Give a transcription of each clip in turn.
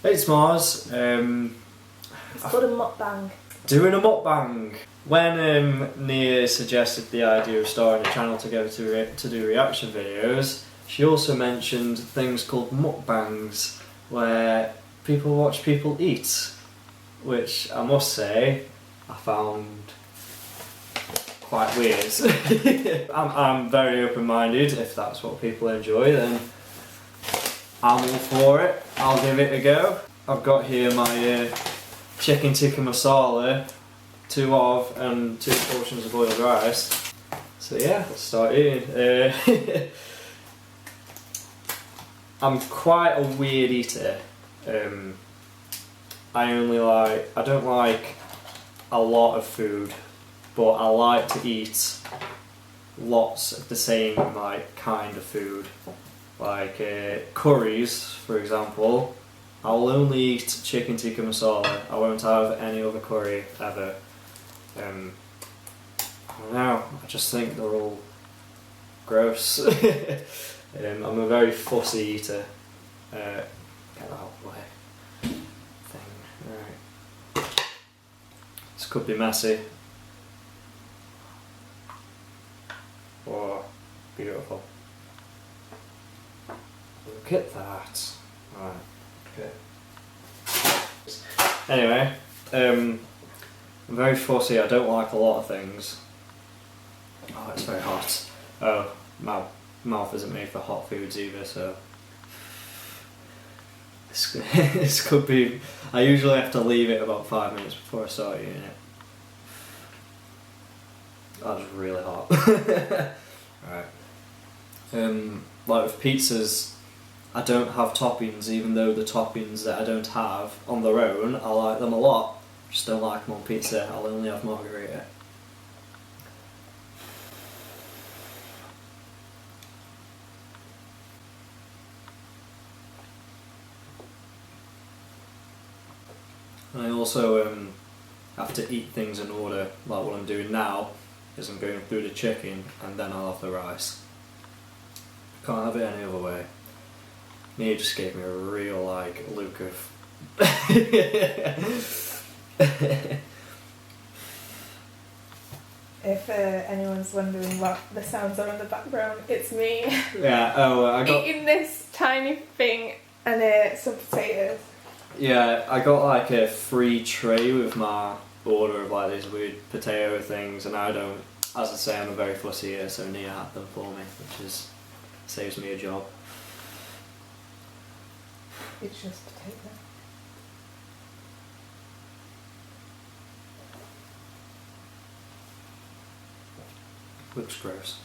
It's Mars. It's called a mukbang. Doing a mukbang. When Nia suggested the idea of starting a channel together to do reaction videos, she also mentioned things called mukbangs, where people watch people eat, which I must say I found quite weird. I'm very open-minded. If that's what people enjoy, then I'm all for it. I'll give it a go. I've got here my chicken tikka masala, 2 of and 2 portions of boiled rice. So yeah, let's start eating. I'm quite a weird eater. I don't like a lot of food, but I like to eat lots of the same kind of food. Like curries, for example. I'll only eat chicken tikka masala. I won't have any other curry ever. I don't know, I just think they're all gross. I'm a very fussy eater. Get that out of the way. Right. This could be messy. Oh, beautiful. Look at that. Right. Okay. Anyway, I'm very fussy. I don't like a lot of things. Oh, it's very hot. Oh, my mouth isn't made for hot foods either, so this could be. I usually have to leave it about 5 minutes before I start eating it. That was really hot. Right. Like with pizzas, I don't have toppings, even though the toppings that I don't have on their own, I like them a lot. Just don't like them on pizza. I'll only have margherita. And I also have to eat things in order. Like what I'm doing now is I'm going through the chicken and then I'll have the rice. Can't have it any other way. Nia just gave me a real look of. If anyone's wondering what the sounds are in the background, it's me. Yeah. Oh, I got eating this tiny thing and some potatoes. Yeah, I got a free tray with my order of these weird potato things, and I don't. As I say, I'm a very fussy eater, so Nia had them for me, which saves me a job. It's just potato. Looks gross.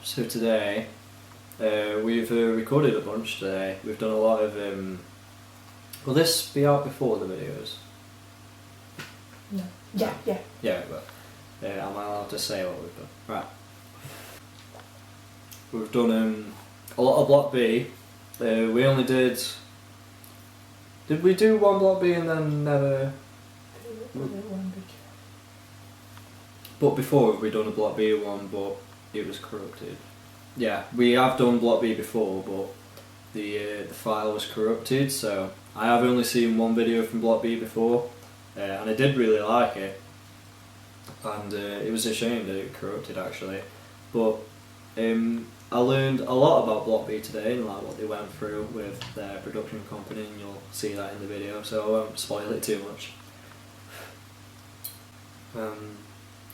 So today, we've recorded a bunch today. We've done a lot of. Will this be out before the videos? No. Yeah, yeah. Yeah, but am I allowed to say what we've done? Right. We've done a lot of Block B. We only did. Did we do one Block B and then never? But before we done a Block B one, but it was corrupted. Yeah, we have done Block B before, but the file was corrupted. So I have only seen one video from Block B before, and I did really like it. And it was a shame that it corrupted actually, but I learned a lot about Block B today and what they went through with their production company, and you'll see that in the video, so I won't spoil it too much.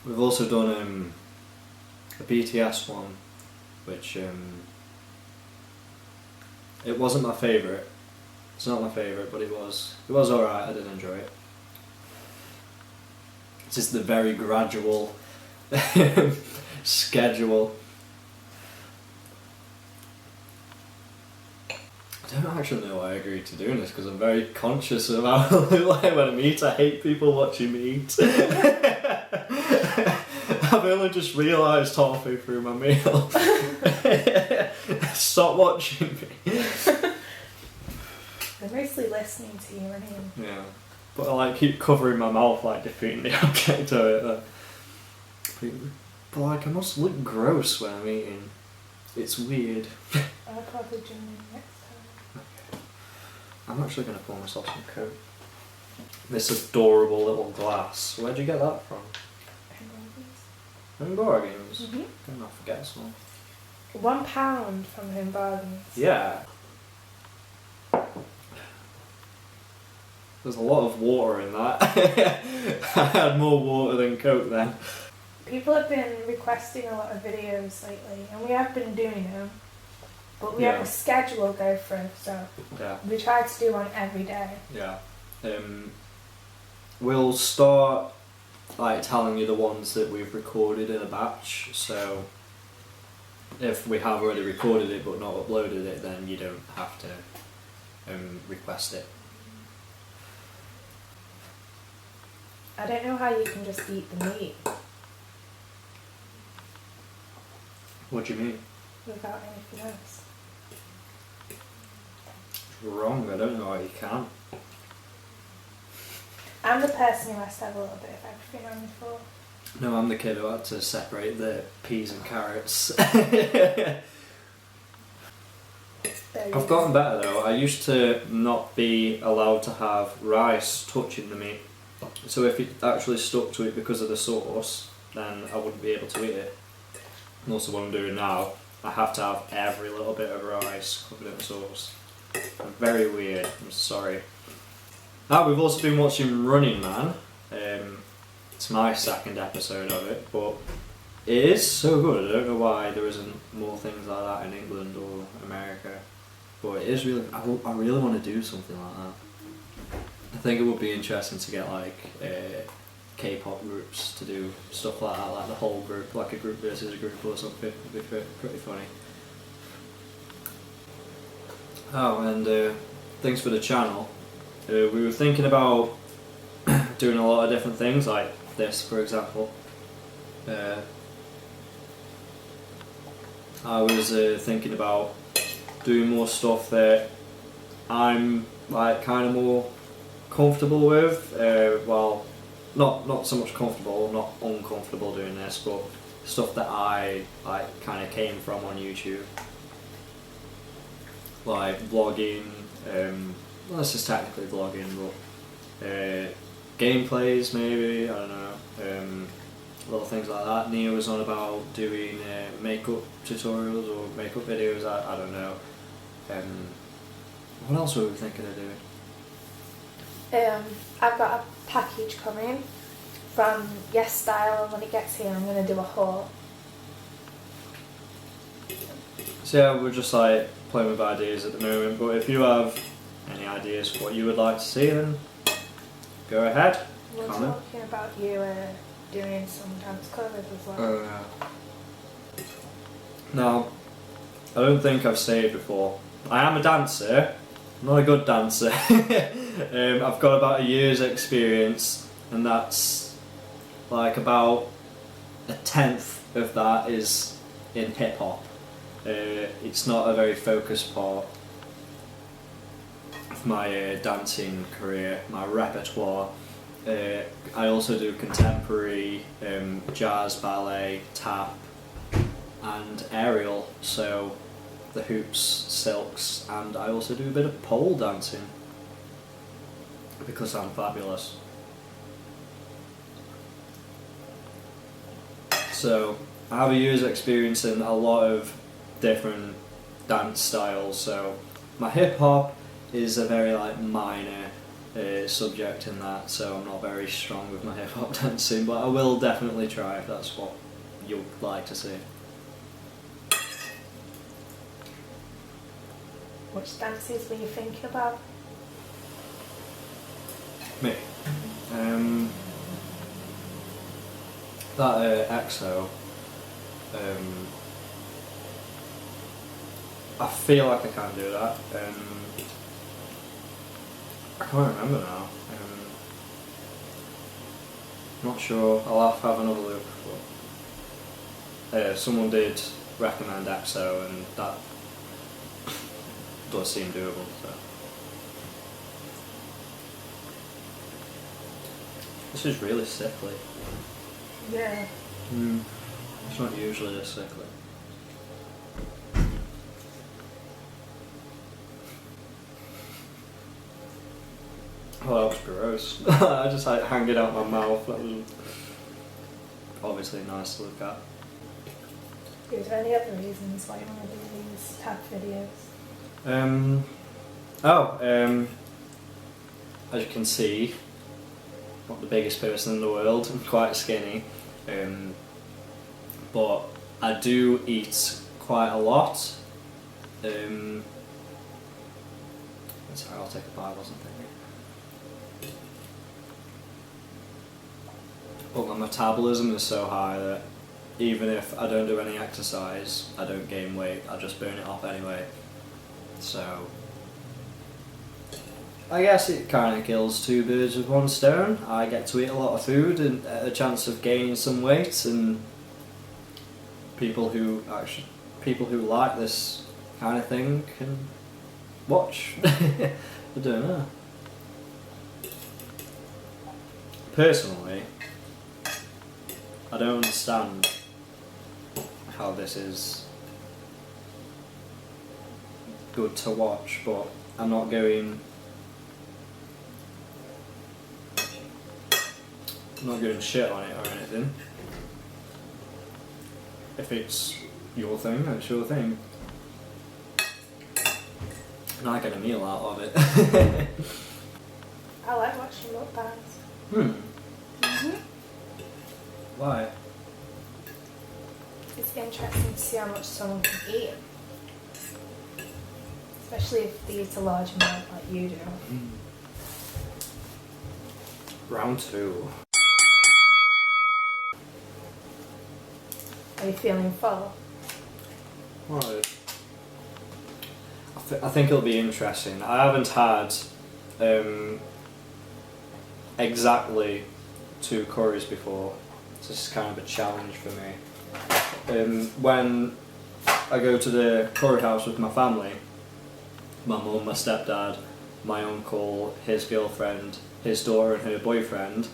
We've also done a BTS one, which it wasn't my favourite. It's not my favourite, but it was alright. I did enjoy it. It's just the very gradual schedule. I don't actually know why I agreed to doing this, because I'm very conscious of how I look like when I eat. I hate people watching me eat. I've only just realised halfway through my meal. Stop watching me. They're mostly listening to you anyway. Yeah. But I keep covering my mouth defeating the object of it. But I must look gross when I'm eating. It's weird. I'll probably join in next time. Okay. I'm actually going to pour myself some Coke. This adorable little glass. Where'd you get that from? Home Bargains? Mm-hmm. I'm not forget some. £1 from Home Bargains. Yeah. There's a lot of water in that. I had more water than Coke then. People have been requesting a lot of videos lately, and we have been doing them. But we have a schedule go through, so we try to do one every day. Yeah. We'll start like telling you the ones that we've recorded in a batch, so if we have already recorded it but not uploaded it, then you don't have to request it. I don't know how you can just eat the meat What do you mean? without anything else. It's wrong, I don't know how you can. I'm the person who has to have a little bit of everything on the floor. No, I'm the kid who had to separate the peas and carrots. I've gotten better though. I used to not be allowed to have rice touching the meat. So if it actually stuck to it because of the sauce, then I wouldn't be able to eat it. Most of what I'm doing now, I have to have every little bit of rice covered in sauce. Very weird, I'm sorry. We've also been watching Running Man. It's my second episode of it, but it is so good. I don't know why there isn't more things like that in England or America, but it is really. I really want to do something like that. I think it would be interesting to get like K-pop groups to do stuff like that, like the whole group, like a group versus a group or something. It'd be pretty funny. Oh, and things for the channel. We were thinking about doing a lot of different things, like this, for example. I was thinking about doing more stuff that I'm like kind of more comfortable with. Well, not so much comfortable, not uncomfortable doing this, but stuff that I like kind of came from on YouTube, like vlogging. Well, this is technically vlogging, but gameplays maybe, I don't know, little things like that. Nia was on about doing makeup tutorials or makeup videos, I don't know. What else were we thinking of doing? I've got a package coming from Yes Style, and when it gets here I'm going to do a haul. So yeah, we're just like playing with ideas at the moment, but if you have any ideas for what you would like to see, then go ahead. We're comment. talking about you doing some dance covers as well. Oh yeah. No, I don't think I've said it before. I am a dancer, not a good dancer. I've got about a year's experience, and that's like about 1/10 of that is in hip hop. It's not a very focused part of my dancing career, my repertoire. I also do contemporary, jazz, ballet, tap, and aerial, so the hoops, silks, and I also do a bit of pole dancing because I'm fabulous. So I have a year's experience in a lot of different dance styles, so my hip hop is a very like minor subject in that, so I'm not very strong with my hip hop dancing, but I will definitely try if that's what you'd like to see. Which dances were you thinking about? Me? That EXO, I feel like I can do that. I can't remember now. Not sure. I'll have to have another look. But, someone did recommend EXO, and that does seem doable. So. This is really sickly. Yeah. It's not usually this sickly. Oh, that was gross. I just had it hanging out my mouth. That was obviously nice to look at. Is there any other reasons why you want to do these type of videos? As you can see, not the biggest person in the world. I'm quite skinny, but I do eat quite a lot. Sorry, I'll take a bite or something. But my metabolism is so high that even if I don't do any exercise, I don't gain weight, I just burn it off anyway. So I guess it kind of kills two birds with one stone. I get to eat a lot of food and a chance of gaining some weight, and people who like this kind of thing can watch. I don't know. Personally, I don't understand how this is good to watch, but I'm not going shit on it or anything. If it's your thing, it's your thing. And I get a meal out of it. I like watching mukbangs. Why? It's interesting to see how much someone can eat. Especially if they eat a large amount like you do. Round 2. Are you feeling full? Right. I think it'll be interesting. I haven't had exactly 2 curries before. So this is kind of a challenge for me. When I go to the curry house with my family, my mum, my stepdad, my uncle, his girlfriend, his daughter and her boyfriend,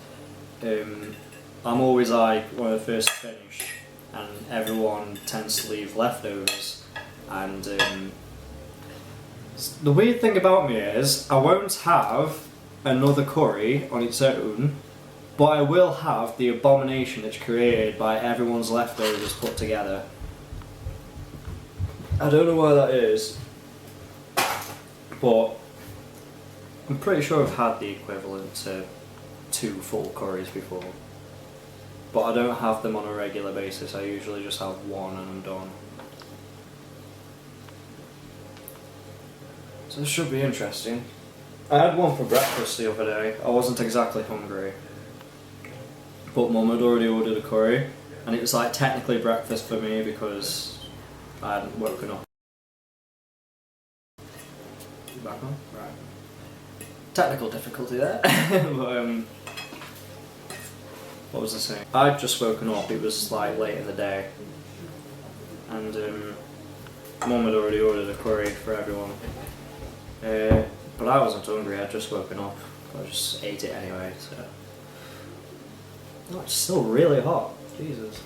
I'm always like one of the first to finish, and everyone tends to leave leftovers. And the weird thing about me is I won't have another curry on its own, but I will have the abomination that's created by everyone's leftovers put together. I don't know why that is, but I'm pretty sure I've had the equivalent to 2 full curries before. But I don't have them on a regular basis, I usually just have 1 and I'm done. So this should be interesting. I had one for breakfast the other day. I wasn't exactly hungry, but Mum had already ordered a curry, and it was like technically breakfast for me because I hadn't woken up. You back on? Right. Technical difficulty there. But what was I saying? I'd just woken up, it was like late in the day, and Mum had already ordered a curry for everyone. But I wasn't hungry, I'd just woken up. I just ate it anyway, so. Oh, it's still really hot. Jesus.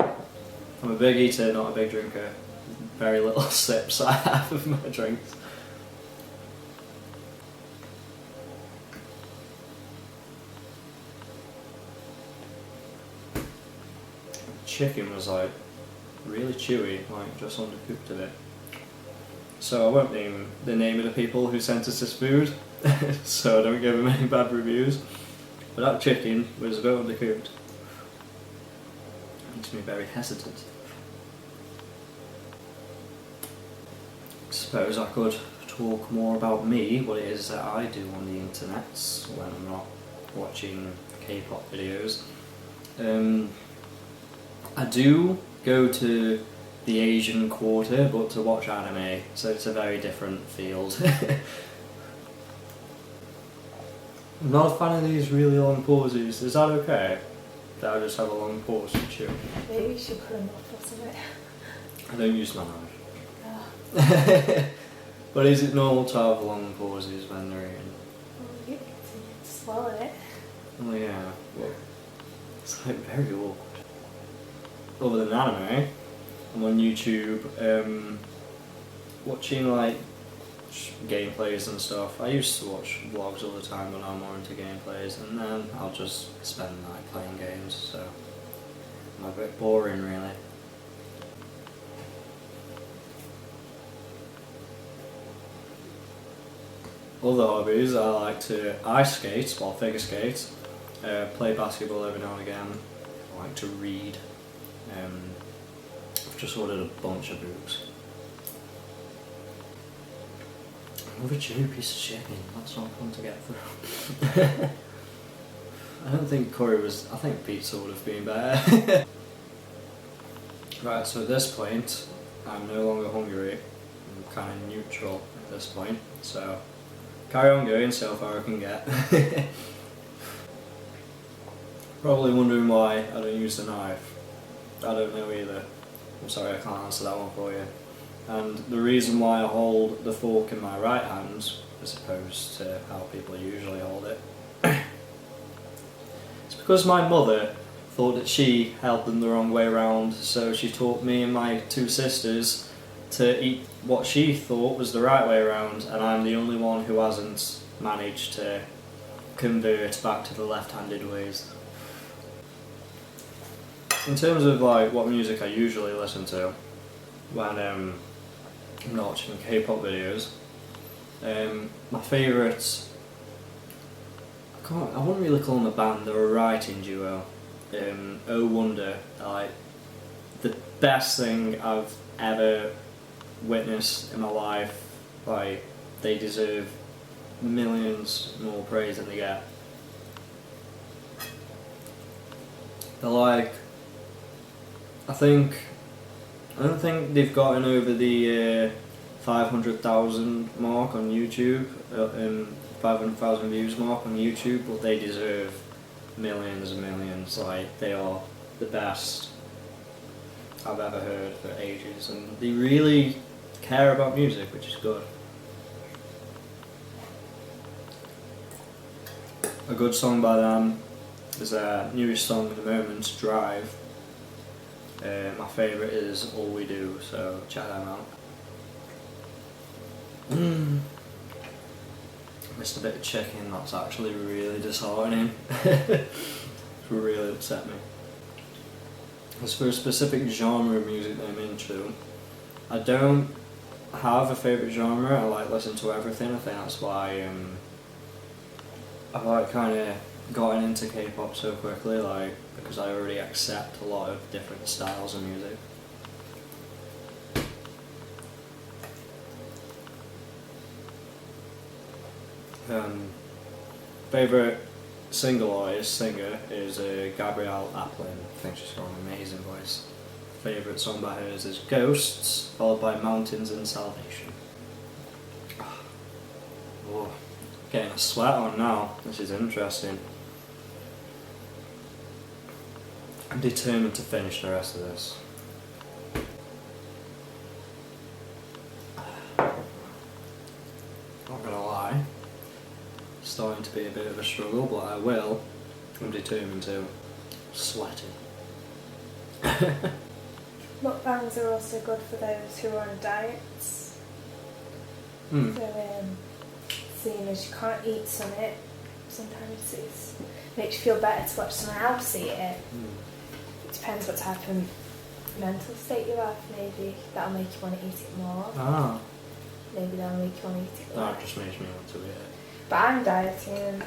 I'm a big eater, not a big drinker. Very little sips I have of my drinks. Chicken was like really chewy, like just undercooked a bit. So I won't name the name of the people who sent us this food, so I don't give them any bad reviews. But that chicken was a bit undercooked. It makes me very hesitant. I suppose I could talk more about me, what it is that I do on the internet when I'm not watching K-pop videos. I do go to the Asian Quarter, but to watch anime, so it's a very different field. I'm not a fan of these really long pauses. Is that okay? That I just have a long pause to chew? Maybe you should put them up or something. I don't use my knife. Oh. But is it normal to have long pauses when they're eating? Well, you continue to swallow it. Oh yeah, well, it's like very awkward. Other than anime, I'm on YouTube watching like watch gameplays and stuff. I used to watch vlogs all the time, but now I'm more into gameplays, and then I'll just spend the night playing games, so I'm a bit boring really. Other hobbies, I like to ice skate, or figure skate, play basketball every now and again, I like to read. I've just ordered a bunch of books. Another chewy piece of chicken, that's not fun to get through. I don't think curry was, I think pizza would have been better. Right, so at this point, I'm no longer hungry, I'm kind of neutral at this point, so carry on going, see how far I can get. Probably wondering why I don't use the knife. I don't know either. I'm sorry, I can't answer that one for you. And the reason why I hold the fork in my right hand, as opposed to how people usually hold it, it's because my mother thought that she held them the wrong way around, so she taught me and my two sisters to eat what she thought was the right way around, and I'm the only one who hasn't managed to convert back to the left-handed ways. In terms of like what music I usually listen to when I'm not watching K-pop videos, my favourites, I wouldn't really call them a band, they're a writing duo. Oh Wonder, like the best thing I've ever witnessed in my life. Like, they deserve millions more praise than they get. They're like, I don't think they've gotten over the 500,000 mark on YouTube, 500,000 views mark on YouTube, but they deserve millions and millions. Like, they are the best I've ever heard for ages, and they really care about music, which is good. A good song by them is their newest song at the moment, Drive. My favourite is All We Do, so check them out. Missed a bit of chicken, that's actually really disheartening. It really upset me. As for a specific genre of music that I'm into, I don't have a favourite genre. I like listening to everything. I think that's why I've like kind of gotten into K-pop so quickly, like, because I already accept a lot of different styles of music. Favourite single artist, singer, is Gabrielle Aplin. I think she's got an amazing voice. Favourite song by hers is Ghosts, followed by Mountains and Salvation. Oh, getting a sweat on now, this is interesting. I'm determined to finish the rest of this. Not gonna lie, starting to be a bit of a struggle, but I will. I'm determined to. Sweating. Mukbangs are also good for those who are on diets. So, seeing as you can't eat something, sometimes it makes you feel better to watch someone else eat it. It depends what type of mental state you have, maybe that'll make you want to eat it more. Maybe that'll make you want to eat it more. That just makes me want to eat it. But I'm dieting and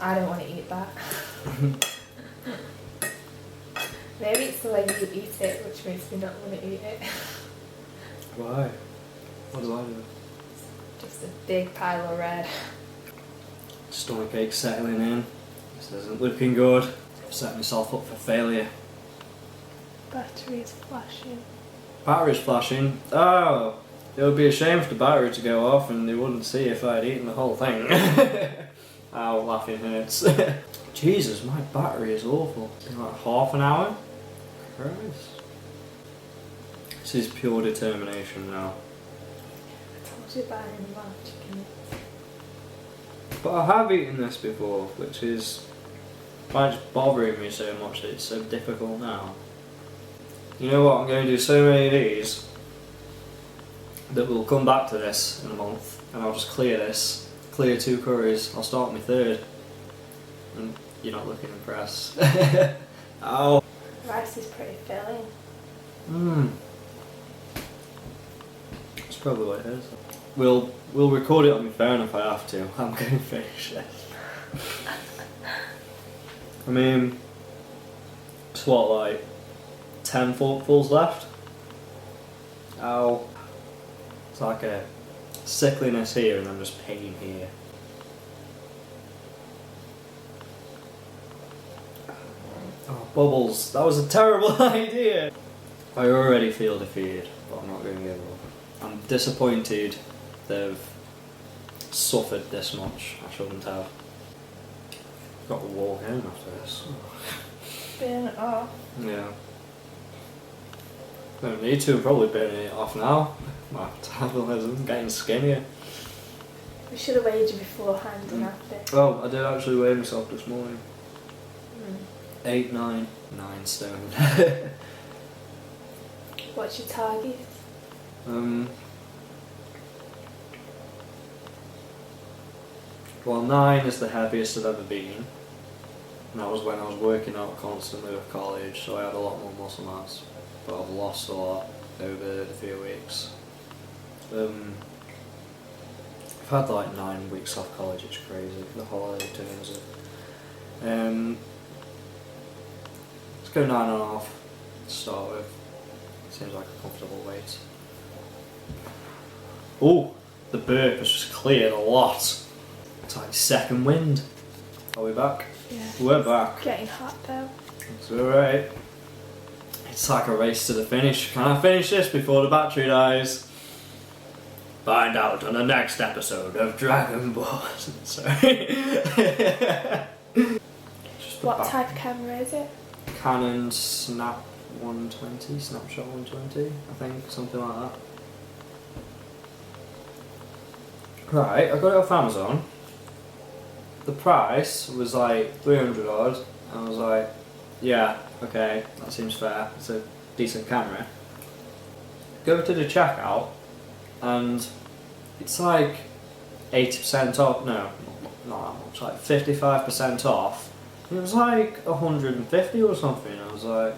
I don't want to eat that. Maybe it's the way you eat it which makes me not want to eat it. Why? What do I do? Just a big pile of red. Stomachache settling in. This isn't looking good. I've set myself up for failure. Battery is flashing. Battery's flashing? Oh! It would be a shame for the battery to go off and they wouldn't see if I'd eaten the whole thing. Ow, laughing hurts. Jesus, my battery is awful. It's been like half an hour? Christ. This is pure determination now. I told you about it in March, chicken. But I have eaten this before, which is why it's bothering me so much that it's so difficult now. You know what, I'm going to do so many of these. that we'll come back to this in a month, and I'll just clear this, clear 2 curries. I'll start my 3rd, and you're not looking impressed. Ow. Rice is pretty filling. That's probably what it is. We'll record it on my phone if I have to. I'm going to finish this. I mean, it's what, like 10 forkfuls left? Ow. It's like a sickliness here and then just pain here. Oh, bubbles. That was a terrible idea. I already feel defeated, but I'm not going to give up. I'm disappointed they've suffered this much. I shouldn't have. Got to walk home after this. Burn it off. Yeah. Don't need to, probably burning it off now. My metabolism getting skinnier. We should have weighed you beforehand and after. Oh, I did actually weigh myself this morning. 9 9 stone. What's your target? Well, 9 is the heaviest I've ever been. And that was when I was working out constantly with college, so I had a lot more muscle mass. But I've lost a lot over the few weeks. I've had like 9 weeks off college, it's crazy, the holiday terms. Let's go 9.5 to start with. Seems like a comfortable weight. Oh, the burp has just cleared a lot. It's like second wind. Are we back? Yeah. We're back. Getting hot though. It's alright. It's like a race to the finish. Can I finish this before the battery dies? Find out on the next episode of Dragon Ball. Sorry. What type of camera is it? Canon Snapshot 120, I think, something like that. Right, I got it off Amazon. The price was like 300 odd, and I was like, yeah, okay, that seems fair, it's a decent camera. Go to the checkout, and it's like 80% off, no, not that much, like 55% off. It was like 150 or something. I was like,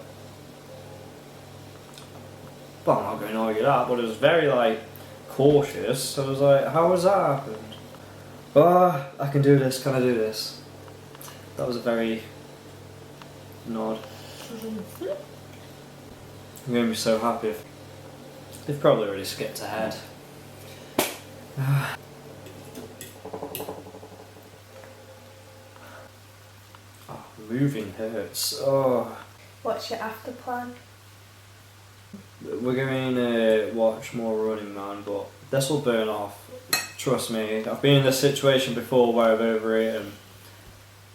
well, I'm not going to argue that, but it was very like cautious. So I was like, how has that happened? Oh, I can do this. Can I do this? That was a very nod. I'm going to be so happy if they've probably already skipped ahead. Oh, moving hurts. Oh. What's your after plan? We're going to watch more Running Man, but this will burn off. Trust me, I've been in this situation before where I've overeaten.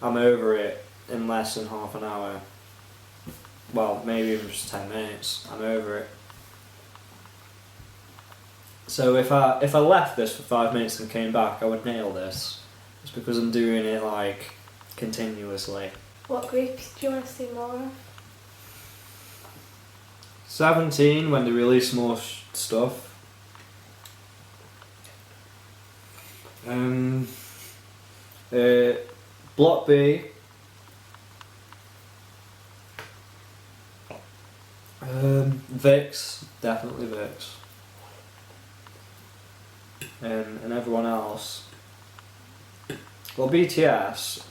I'm over it in less than half an hour. Well, maybe even just 10 minutes. I'm over it. So if I left this for 5 minutes and came back, I would nail this. It's because I'm doing it like continuously. What groups do you want to see more of? 17 when they release more stuff. Block B. Vix, definitely Vix. And everyone else. Well, BTS,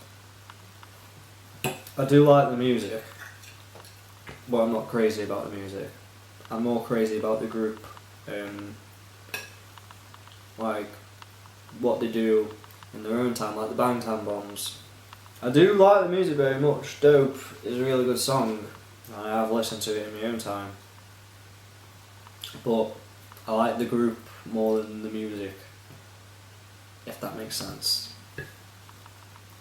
I do like the music, but I'm not crazy about the music. I'm more crazy about the group, like what they do in their own time, like the Bangtan Bombs. I do like the music very much. Dope is a really good song, and I have listened to it in my own time. But I like the group more than the music, if that makes sense.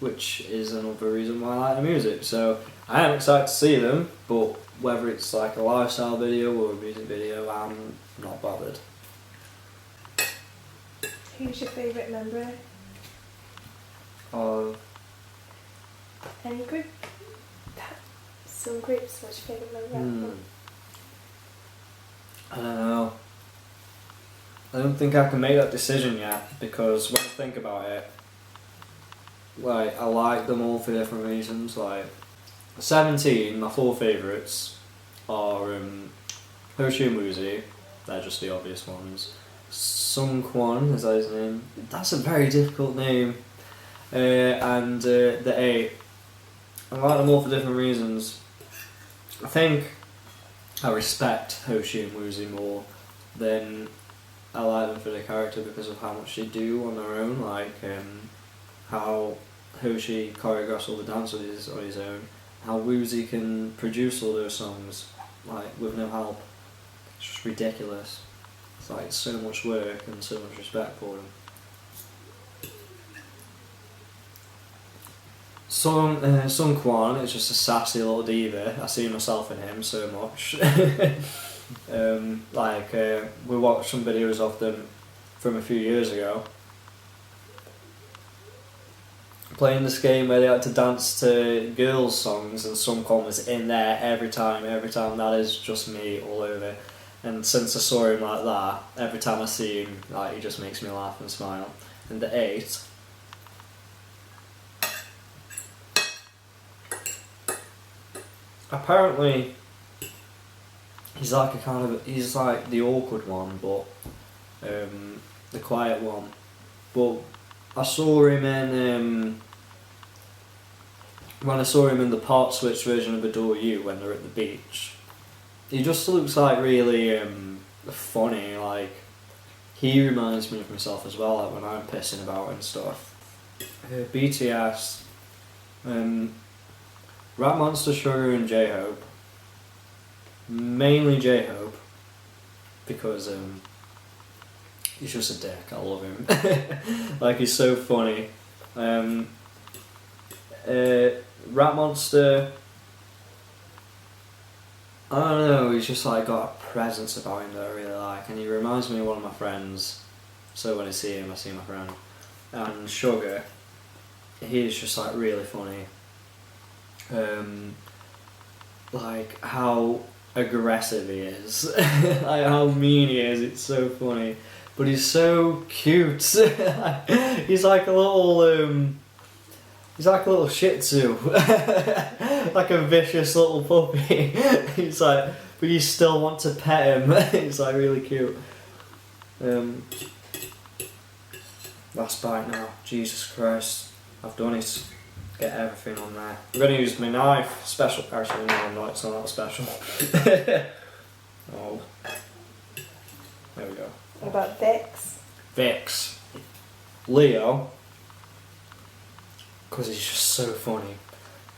Which is another reason why I like the music. So I am excited to see them, but whether it's like a lifestyle video or a music video, I'm not bothered. Who's your favourite member? Any group? Some groups, what's your favourite member? I don't know. I don't think I can make that decision yet, because when I think about it, like, I like them all for different reasons. Like 17, my 4 favourites are Hoshi and Woozi. They're just the obvious ones. Sung Kwan, is that his name? That's a very difficult name. And the 8. I like them all for different reasons. I think I respect Hoshi and Woozi more than I like them for their character, because of how much they do on their own. Like how Hoshi choreographs all the dances on his own, how Woozi can produce all those songs like with no help. It's just ridiculous. It's like so much work and so much respect for them. Sung Kwan is just a sassy little diva. I see myself in him so much. We watched some videos of them from a few years ago, playing this game where they had to dance to girls' songs, and Sung Kwan was in there every time. That is just me all over. And since I saw him like that, every time I see him, like, he just makes me laugh and smile. And the 8. Apparently, he's like he's like the awkward one, but the quiet one. But I saw him in when I saw him in the part switch version of Adore You when they're at the beach. He just looks like really funny. Like, he reminds me of myself as well, like when I'm pissing about and stuff. BTS, Rat Monster, Sugar and J-Hope. Mainly J-Hope, because he's just a dick. I love him. Like, he's so funny. Rat Monster, I don't know, he's just like got a presence about him that I really like, and he reminds me of one of my friends, so when I see him, I see my friend. And Sugar, he's just like really funny. Like how aggressive he is, like how mean he is, it's so funny. But he's so cute. He's like a little Shih Tzu, like a vicious little puppy. He's like, but you still want to pet him. It's like really cute. Last bite now. Jesus Christ, I've done it. Get everything on there. I'm going to use my knife. Special. Actually, no, it's not that special. Oh, there we go. What about Vix? Vix, Leo. Because he's just so funny.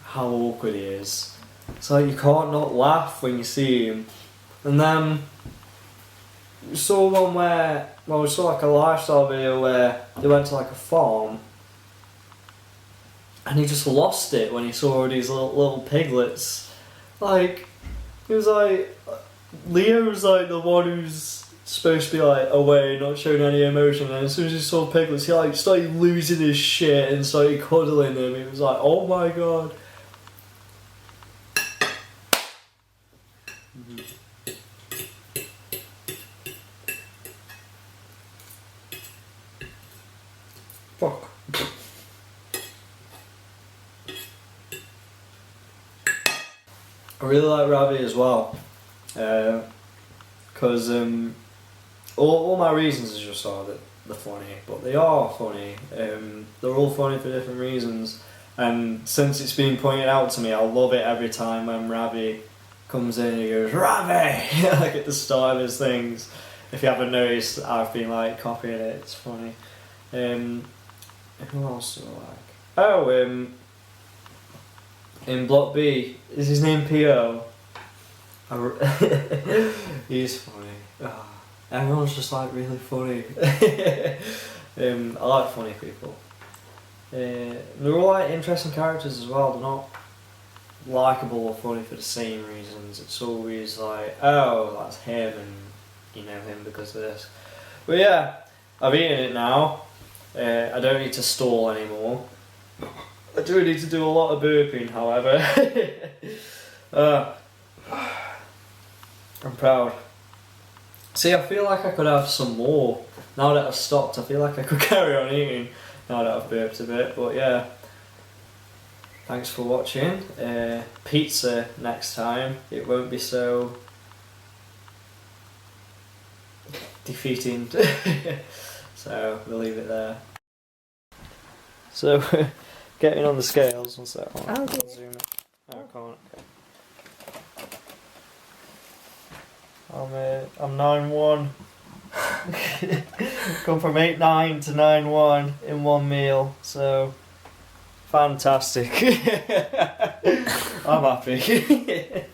How awkward he is. It's like you can't not laugh when you see him. And then we saw one where, we saw like a lifestyle video where they went to like a farm, and he just lost it when he saw all these little piglets. Like, he was like, Leo's like the one who's supposed to be like away, not showing any emotion, and as soon as he saw piglets, he like started losing his shit and started cuddling them. He was like, oh my god. Fuck. I really like Ravi as well, because all my reasons is just that they're funny, but they are funny. They're all funny for different reasons, and since it's been pointed out to me, I love it every time when Ravi comes in and he goes, Ravi! Like at the start of his things. If you haven't noticed, I've been like copying it, it's funny. Who else do I like? Oh, in Block B, is his name P.O.? He's funny. Oh, everyone's just like really funny. I like funny people. They're all like interesting characters as well. They're not likeable or funny for the same reasons. It's always like, oh, that's him, and you know him because of this. But yeah, I've eaten it now. I don't need to stall anymore. I do need to do a lot of burping, however. I'm proud. See, I feel like I could have some more. Now that I've stopped, I feel like I could carry on eating. Now that I've burped a bit, but yeah. Thanks for watching. Pizza next time. It won't be so defeating. So we'll leave it there. So getting on the scales. What's that one? I'll do it. Zoom it. Oh, come on. Okay. I'm 9-1. Gone from 8-9 to 9-1 in one meal. So fantastic. I'm happy.